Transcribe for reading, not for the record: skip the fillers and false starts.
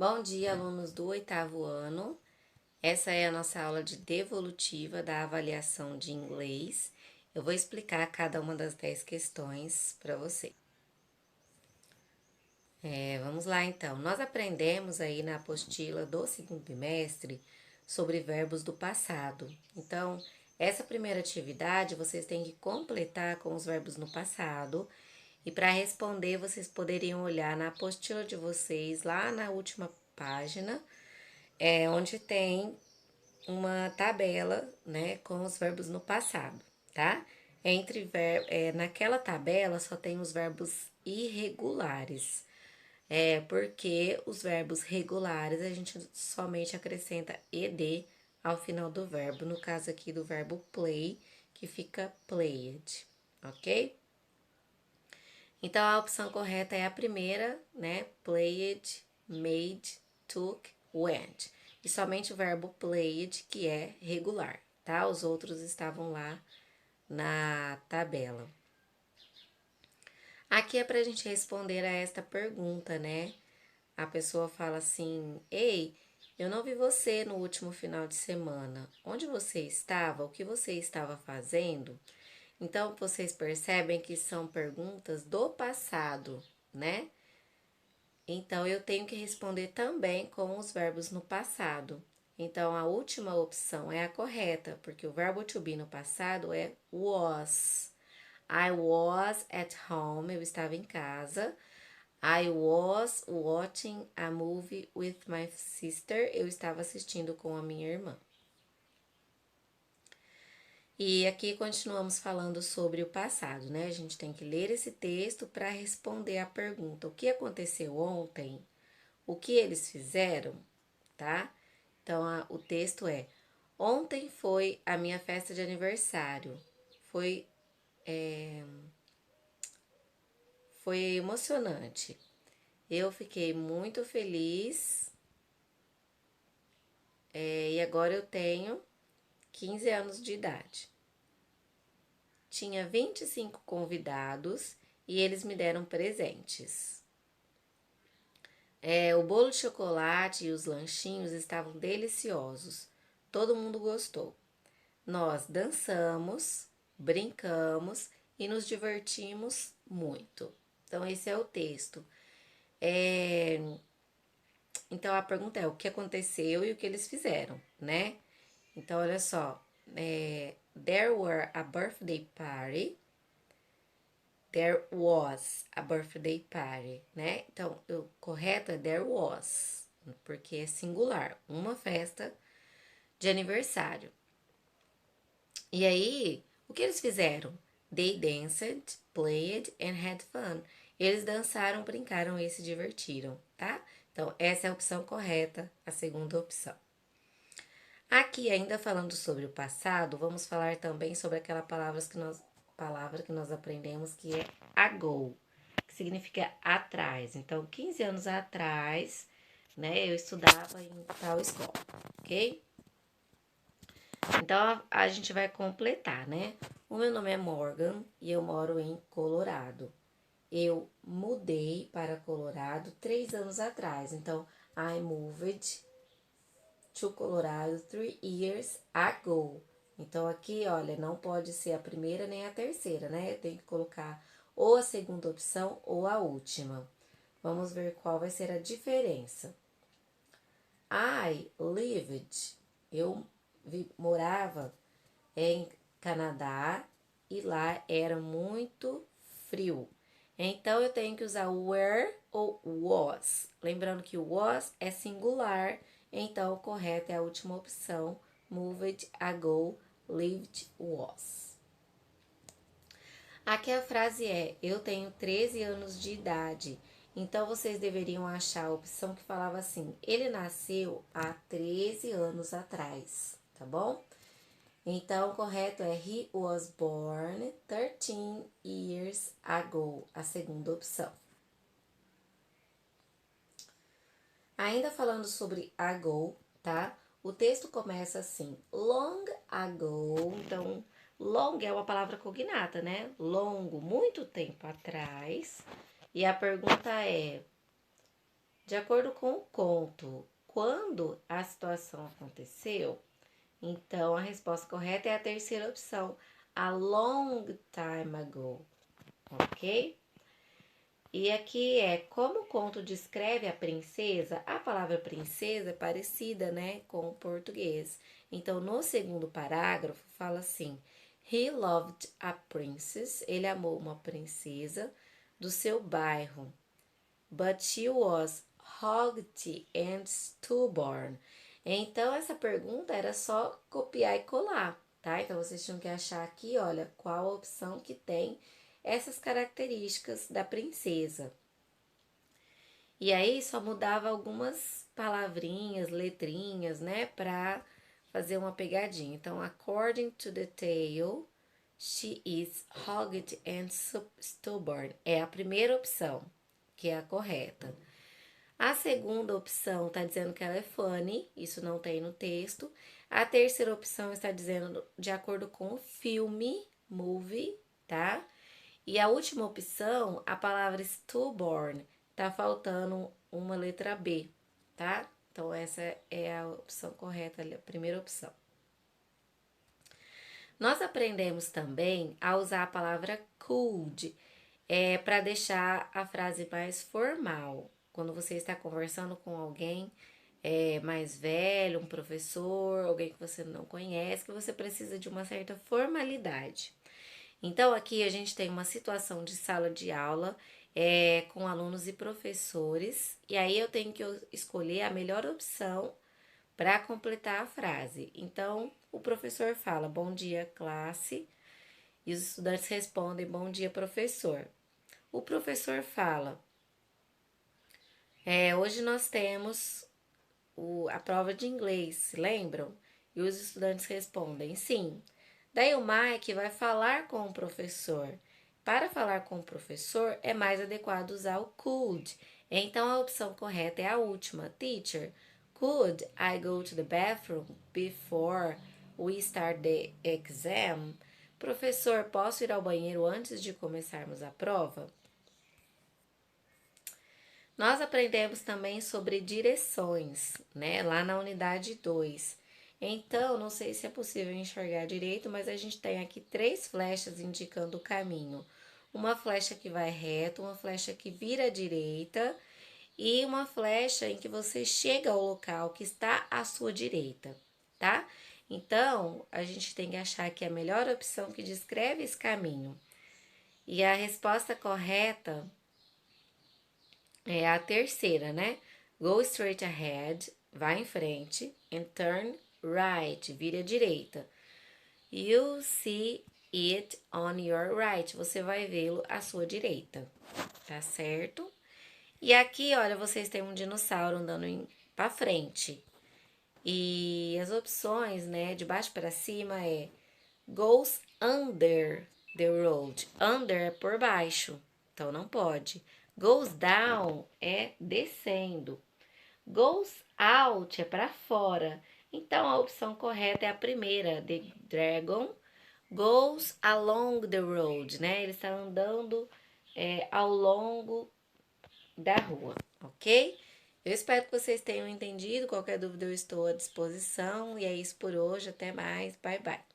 Bom dia, alunos do oitavo ano. Essa é a nossa aula de devolutiva da avaliação de inglês. Eu vou explicar cada uma das 10 questões para você. Vamos lá então. Nós aprendemos aí na apostila do segundo bimestre sobre verbos do passado. Então, essa primeira atividade vocês têm que completar com os verbos no passado. E para responder, vocês poderiam olhar na apostila de vocês, lá na última página, onde tem uma tabela, né, com os verbos no passado, tá? Naquela tabela só tem os verbos irregulares. Porque os verbos regulares a gente somente acrescenta ed ao final do verbo, no caso aqui do verbo play, que fica played, ok? Então a opção correta é a primeira, né? Played, made, took, went. E somente o verbo played que é regular, tá? Os outros estavam lá na tabela. Aqui é pra gente responder a esta pergunta, né? A pessoa fala assim: Ei, eu não vi você no último final de semana. Onde você estava? O que você estava fazendo? Então, vocês percebem que são perguntas do passado, né? Então, eu tenho que responder também com os verbos no passado. Então, a última opção é a correta, porque o verbo to be no passado é was. I was at home, eu estava em casa. I was watching a movie with my sister, eu estava assistindo com a minha irmã. E aqui continuamos falando sobre o passado, né? A gente tem que ler esse texto para responder a pergunta: o que aconteceu ontem? O que eles fizeram? Tá? Então, o texto é: ontem foi a minha festa de aniversário. Foi, é, foi emocionante. Eu fiquei muito feliz, e agora eu tenho 15 anos de idade. Tinha 25 convidados e eles me deram presentes. O bolo de chocolate e os lanchinhos estavam deliciosos. Todo mundo gostou. Nós dançamos, brincamos e nos divertimos muito. Então, esse é o texto. É, Então, a pergunta é o que aconteceu e o que eles fizeram, né? Então, olha só. There were a birthday party. There was a birthday party, né? Então, o correto é there was, porque é singular, uma festa de aniversário. E aí, o que eles fizeram? They danced, played and had fun. Eles dançaram, brincaram e se divertiram, tá? Então, essa é a opção correta, a segunda opção. Aqui, ainda falando sobre o passado, vamos falar também sobre aquela palavra que nós aprendemos que é ago, que significa atrás. Então, 15 anos atrás, né, eu estudava em tal escola, ok? Então, a gente vai completar, né? O meu nome é Morgan e eu moro em Colorado. Eu mudei para Colorado 3 anos atrás. Então, I moved to Colorado 3 years ago. Então, aqui, olha, não pode ser a primeira nem a terceira, né? Eu tenho que colocar ou a segunda opção ou a última. Vamos ver qual vai ser a diferença. I lived, eu morava em Canadá e lá era muito frio. Então, eu tenho que usar were ou was. Lembrando que o was é singular, então o correto é a última opção. Moved, ago, lived, was. Aqui a frase é: eu tenho 13 anos de idade. Então, vocês deveriam achar a opção que falava assim: ele nasceu há 13 anos atrás, tá bom? Então, o correto é he was born 13 years ago, a segunda opção. Ainda falando sobre ago, tá? O texto começa assim: long ago. Então, long é uma palavra cognata, né? Longo, muito tempo atrás. E a pergunta é: De acordo com o conto, quando a situação aconteceu, então a resposta correta é a terceira opção, a long time ago, ok? E aqui é como o conto descreve a princesa, a palavra princesa é parecida, né, com o português. Então, no segundo parágrafo, fala assim: He loved a princess, ele amou uma princesa do seu bairro, but she was haughty and stubborn. Então, essa pergunta era só copiar e colar, tá? Então, vocês tinham que achar aqui, olha, qual a opção que tem essas características da princesa. E aí só mudava algumas palavrinhas, letrinhas, né, para fazer uma pegadinha. Então, according to the tale, she is haughty and stubborn. É a primeira opção, que é a correta. A segunda opção está dizendo que ela é funny, isso não tem no texto. A terceira opção está dizendo de acordo com o filme, movie, tá? E a última opção, a palavra stillborn, tá faltando uma letra B, tá? Então, essa é a opção correta, a primeira opção. Nós aprendemos também a usar a palavra could para deixar a frase mais formal. Quando você está conversando com alguém mais velho, um professor, alguém que você não conhece, que você precisa de uma certa formalidade. Então, aqui a gente tem uma situação de sala de aula com alunos e professores, e aí eu tenho que escolher a melhor opção para completar a frase. Então, o professor fala bom dia, classe, e os estudantes respondem bom dia, professor. O professor fala: hoje nós temos a prova de inglês, se lembram? E os estudantes respondem sim. Daí o Mike vai falar com o professor. Para falar com o professor, é mais adequado usar o could. Então a opção correta é a última. Teacher, could I go to the bathroom before we start the exam? Professor, posso ir ao banheiro antes de começarmos a prova? Nós aprendemos também sobre direções, né? Lá na unidade 2. Então, não sei se é possível enxergar direito, mas a gente tem aqui 3 flechas indicando o caminho. Uma flecha que vai reto, uma flecha que vira à direita e uma flecha em que você chega ao local que está à sua direita, tá? Então, a gente tem que achar aqui a melhor opção que descreve esse caminho. E a resposta correta é a terceira, né? Go straight ahead, vai em frente, and turn right, vire à direita. You'll see it on your right, você vai vê-lo à sua direita, tá certo? E aqui, olha, vocês têm um dinossauro andando para frente. E as opções, né, de baixo para cima é goes under the road. Under é por baixo, então não pode. Goes down é descendo. Goes out é para fora. Então a opção correta é a primeira. The dragon goes along the road, né? Ele está andando ao longo da rua, ok? Eu espero que vocês tenham entendido. Qualquer dúvida eu estou à disposição. E é isso por hoje. Até mais. Bye, bye.